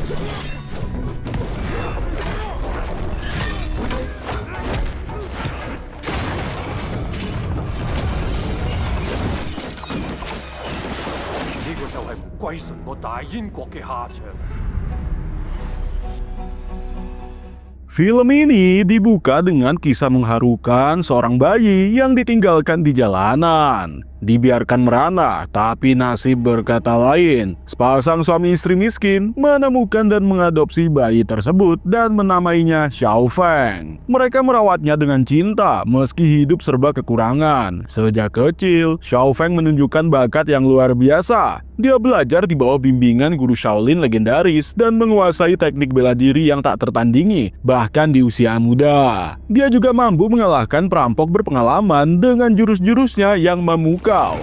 呢個就係唔歸順我大燕國嘅下場。Film ini dibuka dengan kisah mengharukan seorang bayi yang ditinggalkan di jalanan. Dibiarkan merana, tapi nasib berkata lain. Sepasang suami istri miskin menemukan dan mengadopsi bayi tersebut dan menamainya Xiao Feng. Mereka merawatnya dengan cinta meski hidup serba kekurangan. Sejak kecil, Xiao Feng menunjukkan bakat yang luar biasa. Dia belajar di bawah bimbingan guru Shaolin legendaris dan menguasai teknik bela diri yang tak tertandingi, bahkan di usia muda. Dia juga mampu mengalahkan perampok berpengalaman dengan jurus-jurusnya yang memukau.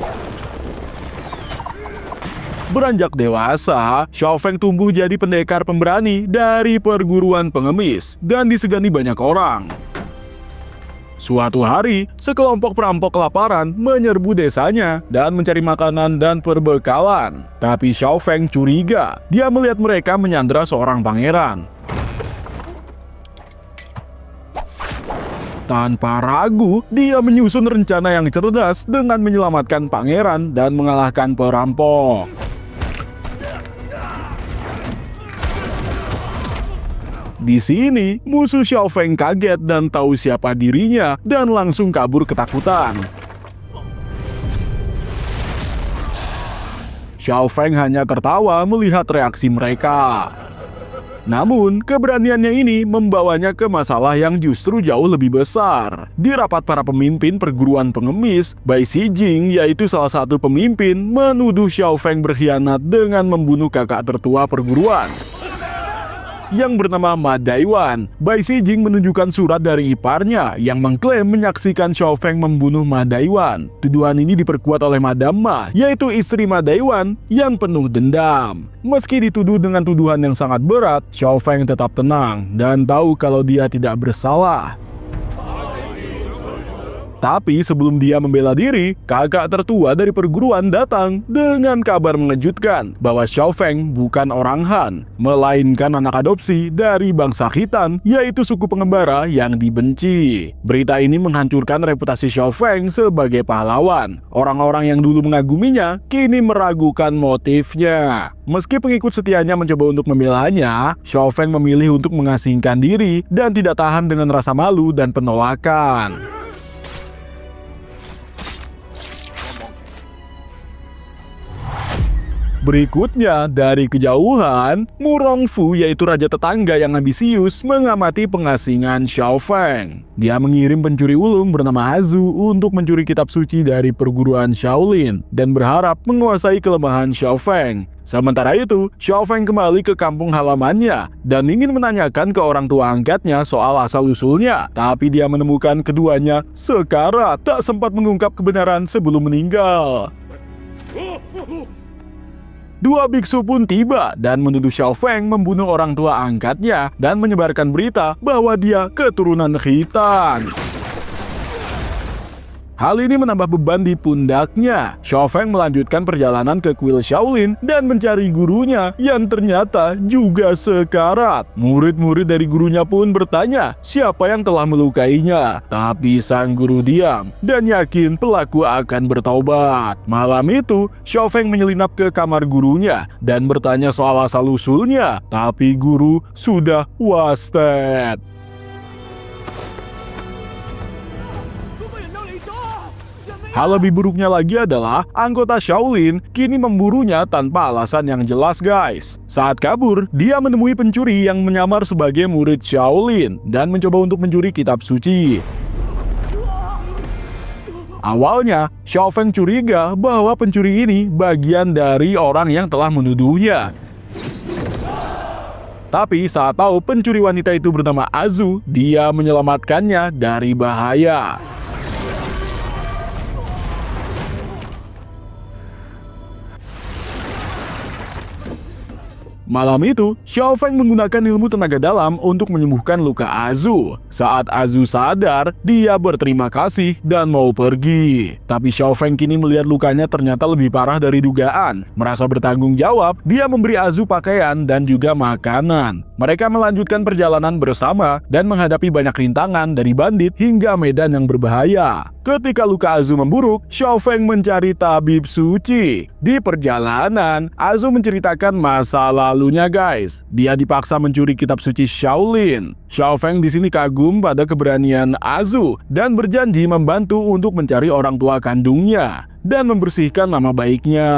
Beranjak dewasa, Xiao Feng tumbuh jadi pendekar pemberani dari perguruan pengemis dan disegani banyak orang. Suatu hari, sekelompok perampok kelaparan menyerbu desanya dan mencari makanan dan perbekalan. Tapi Xiao Feng curiga. Dia melihat mereka menyandera seorang pangeran. Tanpa ragu, dia menyusun rencana yang cerdas dengan menyelamatkan pangeran dan mengalahkan perampok. Di sini, musuh Xiao Feng kaget dan tahu siapa dirinya dan langsung kabur ketakutan. Xiao Feng hanya tertawa melihat reaksi mereka. Namun, keberaniannya ini membawanya ke masalah yang justru jauh lebih besar. Di rapat para pemimpin perguruan pengemis, Bai Xijing, yaitu salah satu pemimpin, menuduh Xiao Feng berkhianat dengan membunuh kakak tertua perguruan yang bernama Ma Daiwan. Bai Xijing menunjukkan surat dari iparnya yang mengklaim menyaksikan Xiao Feng membunuh Ma Daiwan. Tuduhan ini diperkuat oleh Madame Ma, yaitu istri Ma Daiwan yang penuh dendam. Meski dituduh dengan tuduhan yang sangat berat, Xiao Feng tetap tenang dan tahu kalau dia tidak bersalah. Tapi sebelum dia membela diri, kakak tertua dari perguruan datang dengan kabar mengejutkan bahwa Xiao Feng bukan orang Han, melainkan anak adopsi dari bangsa Khitan, yaitu suku pengembara yang dibenci. Berita ini menghancurkan reputasi Xiao Feng sebagai pahlawan. Orang-orang yang dulu mengaguminya kini meragukan motifnya. Meski pengikut setianya mencoba untuk membelanya, Xiao Feng memilih untuk mengasingkan diri dan tidak tahan dengan rasa malu dan penolakan. Berikutnya, dari kejauhan, Mu Rongfu, yaitu raja tetangga yang ambisius, mengamati pengasingan Xiao Feng. Dia mengirim pencuri ulung bernama Hazu untuk mencuri kitab suci dari perguruan Shaolin dan berharap menguasai kelemahan Xiao Feng. Sementara itu, Xiao Feng kembali ke kampung halamannya dan ingin menanyakan ke orang tua angkatnya soal asal-usulnya. Tapi dia menemukan keduanya sekarat, tak sempat mengungkap kebenaran sebelum meninggal. Dua biksu pun tiba dan menuduh Xiao Feng membunuh orang tua angkatnya dan menyebarkan berita bahwa dia keturunan Khitan. Hal ini menambah beban di pundaknya. Xiao Feng melanjutkan perjalanan ke kuil Shaolin dan mencari gurunya yang ternyata juga sekarat. Murid-murid dari gurunya pun bertanya siapa yang telah melukainya. Tapi sang guru diam dan yakin pelaku akan bertaubat. Malam itu, Xiao Feng menyelinap ke kamar gurunya dan bertanya soal asal-usulnya. Tapi guru sudah wasted. Hal lebih buruknya lagi adalah anggota Shaolin kini memburunya tanpa alasan yang jelas, guys. Saat kabur, dia menemui pencuri yang menyamar sebagai murid Shaolin dan mencoba untuk mencuri kitab suci. Awalnya, Xiao Feng curiga bahwa pencuri ini bagian dari orang yang telah menuduhnya. Tapi saat tahu pencuri wanita itu bernama Azu, dia menyelamatkannya dari bahaya. Malam itu, Xiao Feng menggunakan ilmu tenaga dalam untuk menyembuhkan luka Azu. Saat Azu sadar, dia berterima kasih dan mau pergi. Tapi Xiao Feng kini melihat lukanya ternyata lebih parah dari dugaan. Merasa bertanggung jawab, dia memberi Azu pakaian dan juga makanan. Mereka melanjutkan perjalanan bersama dan menghadapi banyak rintangan dari bandit hingga medan yang berbahaya. Ketika luka Azu memburuk, Xiao Feng mencari tabib suci. Di perjalanan, Azu menceritakan masa lalunya guys. Dia dipaksa mencuri kitab suci Shaolin. Xiao Feng di sini kagum pada keberanian Azu dan berjanji membantu untuk mencari orang tua kandungnya dan membersihkan nama baiknya.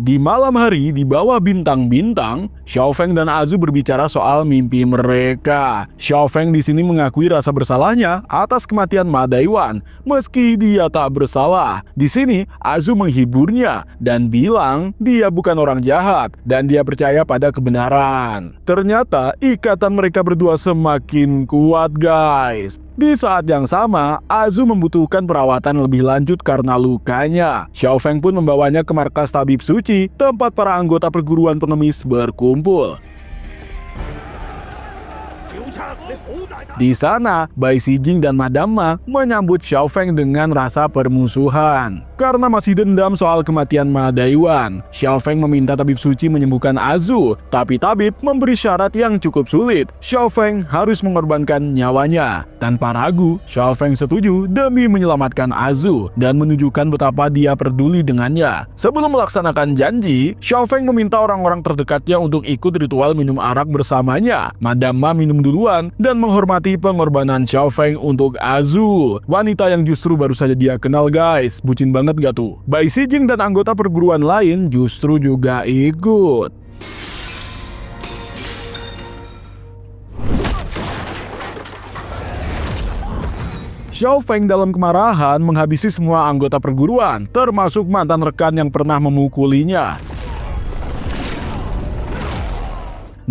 Di malam hari di bawah bintang-bintang, Xiao Feng dan Azu berbicara soal mimpi mereka. Xiao Feng di sini mengakui rasa bersalahnya atas kematian Ma Daiwan, meski dia tak bersalah. Di sini Azu menghiburnya dan bilang dia bukan orang jahat dan dia percaya pada kebenaran. Ternyata ikatan mereka berdua semakin kuat guys. Di saat yang sama, Azu membutuhkan perawatan lebih lanjut karena lukanya. Xiao Feng pun membawanya ke markas tabib suci, tempat para anggota perguruan pengemis berkumpul. Di sana, Bai Xijing dan Madame Ma menyambut Xiao Feng dengan rasa permusuhan. Karena masih dendam soal kematian Ma Daiwan, Xiao Feng meminta tabib suci menyembuhkan Azu, tapi tabib memberi syarat yang cukup sulit. Xiao Feng harus mengorbankan nyawanya. Tanpa ragu, Xiao Feng setuju demi menyelamatkan Azu dan menunjukkan betapa dia peduli dengannya. Sebelum melaksanakan janji, Xiao Feng meminta orang-orang terdekatnya untuk ikut ritual minum arak bersamanya. Madame Ma minum duluan dan menghormati pengorbanan Xiao Feng untuk Azu, wanita yang justru baru saja dia kenal guys. Bucin banget gak tuh? Bai Xijing dan anggota perguruan lain justru juga ikut. Xiao Feng dalam kemarahan menghabisi semua anggota perguruan, termasuk mantan rekan yang pernah memukulinya.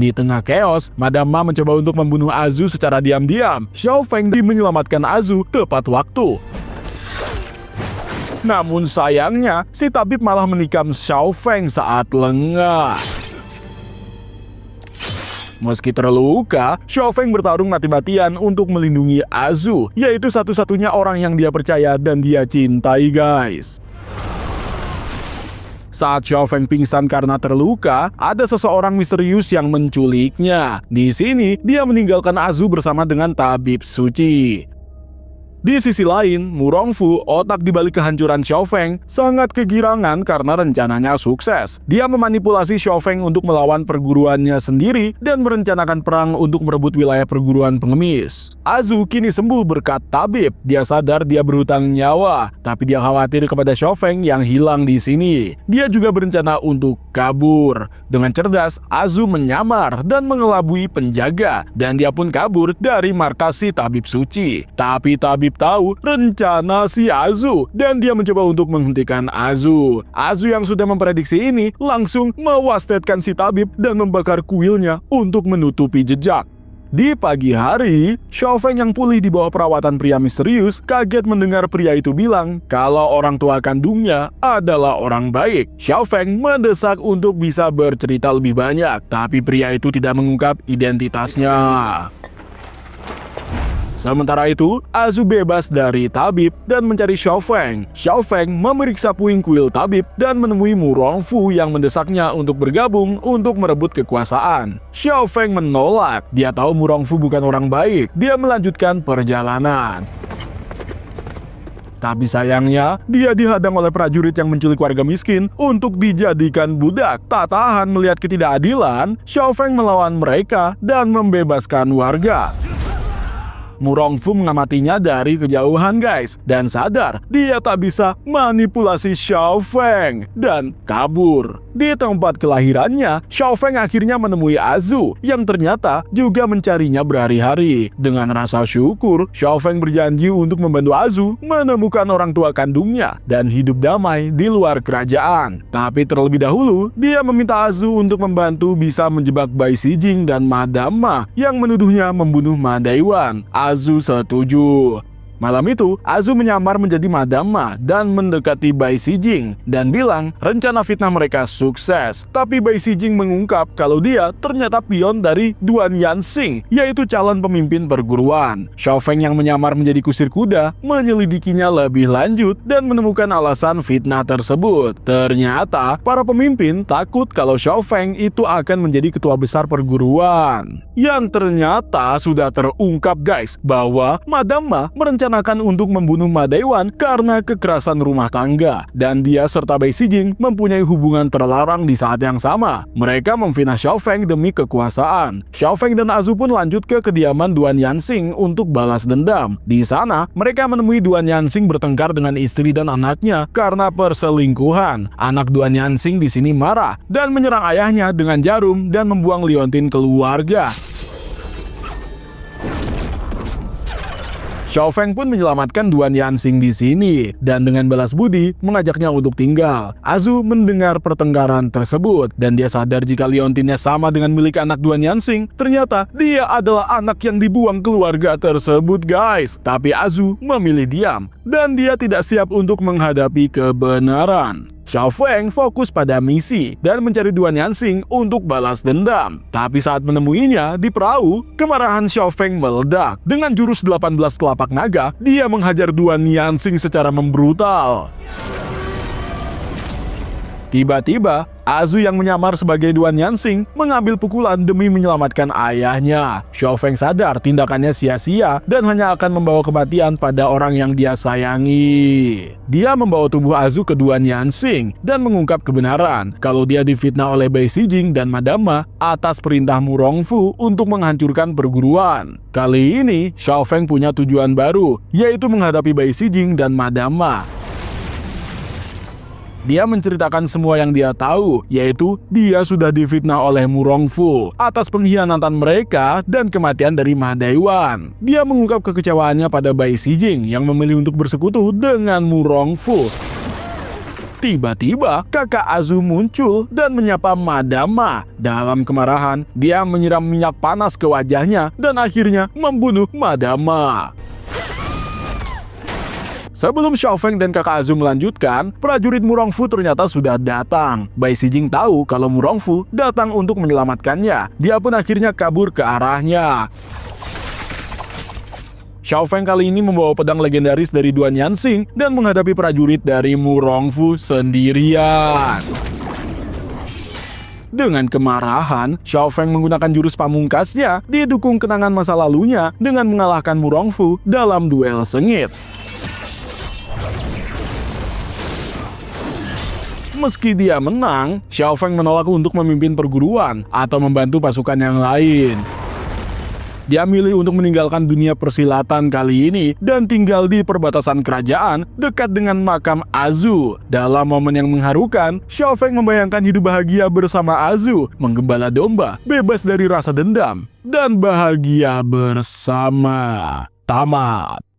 Di tengah chaos, Madame Ma mencoba untuk membunuh Azu secara diam-diam. Xiao Feng menyelamatkan Azu tepat waktu. Namun sayangnya, si tabib malah menikam Xiao Feng saat lengah. Meski terluka, Xiao Feng bertarung mati-matian untuk melindungi Azu, yaitu satu-satunya orang yang dia percaya dan dia cintai guys. Saat Xiao Feng pingsan karena terluka, ada seseorang misterius yang menculiknya. Di sini, dia meninggalkan Azu bersama dengan tabib suci. Di sisi lain, Mu Rongfu, otak dibalik kehancuran Xiao Feng, sangat kegirangan karena rencananya sukses. Dia memanipulasi Xiao Feng untuk melawan perguruannya sendiri dan merencanakan perang untuk merebut wilayah perguruan pengemis. Azu kini sembuh berkat tabib. Dia sadar dia berhutang nyawa, tapi dia khawatir kepada Xiao Feng yang hilang di sini. Dia juga berencana untuk kabur. Dengan cerdas, Azu menyamar dan mengelabui penjaga, dan dia pun kabur dari markas si tabib suci. Tapi tabib tahu rencana si Azu dan dia mencoba untuk menghentikan Azu. Azu yang sudah memprediksi ini langsung mewastetkan si tabib dan membakar kuilnya untuk menutupi jejak. Di pagi hari, Xiao Feng yang pulih di bawah perawatan pria misterius kaget mendengar pria itu bilang kalau orang tua kandungnya adalah orang baik. Xiao Feng mendesak untuk bisa bercerita lebih banyak, tapi pria itu tidak mengungkap identitasnya. Sementara itu, Azu bebas dari tabib dan mencari Xiao Feng. Xiao Feng memeriksa puing kuil tabib dan menemui Mu Rongfu yang mendesaknya untuk bergabung untuk merebut kekuasaan. Xiao Feng menolak. Dia tahu Mu Rongfu bukan orang baik. Dia melanjutkan perjalanan. Tapi sayangnya, dia dihadang oleh prajurit yang menculik warga miskin untuk dijadikan budak. Tak tahan melihat ketidakadilan, Xiao Feng melawan mereka dan membebaskan warga. Mu Rongfu mengamatinya dari kejauhan guys, dan sadar dia tak bisa manipulasi Xiao Feng dan kabur. Di tempat kelahirannya, Xiao Feng akhirnya menemui Azu yang ternyata juga mencarinya berhari-hari. Dengan rasa syukur, Xiao Feng berjanji untuk membantu Azu menemukan orang tua kandungnya dan hidup damai di luar kerajaan. Tapi terlebih dahulu, dia meminta Azu untuk membantu bisa menjebak Bai Xijing dan Madame Ma yang menuduhnya membunuh Ma Daiwan. Azu setuju. Malam itu, Azu menyamar menjadi Madame Ma dan mendekati Bai Sijing dan bilang rencana fitnah mereka sukses. Tapi Bai Sijing mengungkap kalau dia ternyata pion dari Duan Yanxing, yaitu calon pemimpin perguruan. Xiao Feng yang menyamar menjadi kusir kuda menyelidikinya lebih lanjut dan menemukan alasan fitnah tersebut. Ternyata para pemimpin takut kalau Xiao Feng itu akan menjadi ketua besar perguruan. Yang ternyata sudah terungkap guys bahwa Madame Ma merencanakan untuk membunuh Ma Daiwan karena kekerasan rumah tangga, dan dia serta Bai Sijing mempunyai hubungan terlarang di saat yang sama. Mereka memfitnah Xiao Feng demi kekuasaan. Xiao Feng dan Azu pun lanjut ke kediaman Duan Yanxing untuk balas dendam. Di sana mereka menemui Duan Yanxing bertengkar dengan istri dan anaknya karena perselingkuhan. Anak Duan Yanxing di sini marah dan menyerang ayahnya dengan jarum dan membuang liontin keluarga. Xiao Feng pun menyelamatkan Duan Yanxing di sini dan dengan balas budi mengajaknya untuk tinggal. Azu mendengar pertengkaran tersebut dan dia sadar jika liontinnya sama dengan milik anak Duan Yanxing. Ternyata dia adalah anak yang dibuang keluarga tersebut guys. Tapi Azu memilih diam dan dia tidak siap untuk menghadapi kebenaran. Xiao Feng fokus pada misi dan mencari Duan Yanxing untuk balas dendam. Tapi saat menemuinya di perahu, kemarahan Xiao Feng meledak. Dengan jurus 18 telapak naga, dia menghajar Duan Yanxing secara membrutal. Tiba-tiba, Azu yang menyamar sebagai Duan Yanxing mengambil pukulan demi menyelamatkan ayahnya. Xiao Feng sadar tindakannya sia-sia dan hanya akan membawa kematian pada orang yang dia sayangi. Dia membawa tubuh Azu ke Duan Yanxing dan mengungkap kebenaran kalau dia difitnah oleh Bai Sijing dan Madame Ma atas perintah Mu Rongfu untuk menghancurkan perguruan. Kali ini, Xiao Feng punya tujuan baru, yaitu menghadapi Bai Sijing dan Madame Ma. Dia menceritakan semua yang dia tahu, yaitu dia sudah difitnah oleh Mu Rongfu atas pengkhianatan mereka dan kematian dari Ma Daiwan. Dia mengungkap kekecewaannya pada Bai Sijing yang memilih untuk bersekutu dengan Mu Rongfu. Tiba-tiba, kakak Azu muncul dan menyapa Madame Ma. Dalam kemarahan, dia menyiram minyak panas ke wajahnya dan akhirnya membunuh Madame Ma. Sebelum Xiao Feng dan kakak Azu melanjutkan, prajurit Mu Rongfu ternyata sudah datang. Bai Sijing tahu kalau Mu Rongfu datang untuk menyelamatkannya. Dia pun akhirnya kabur ke arahnya. Xiao Feng kali ini membawa pedang legendaris dari Duan Yanxing dan menghadapi prajurit dari Mu Rongfu sendirian. Dengan kemarahan, Xiao Feng menggunakan jurus pamungkasnya didukung kenangan masa lalunya dengan mengalahkan Mu Rongfu dalam duel sengit. Meski dia menang, Xiao Feng menolak untuk memimpin perguruan atau membantu pasukan yang lain. Dia milih untuk meninggalkan dunia persilatan kali ini dan tinggal di perbatasan kerajaan dekat dengan makam Azu. Dalam momen yang mengharukan, Xiao Feng membayangkan hidup bahagia bersama Azu, menggembala domba, bebas dari rasa dendam, dan bahagia bersama. Tamat.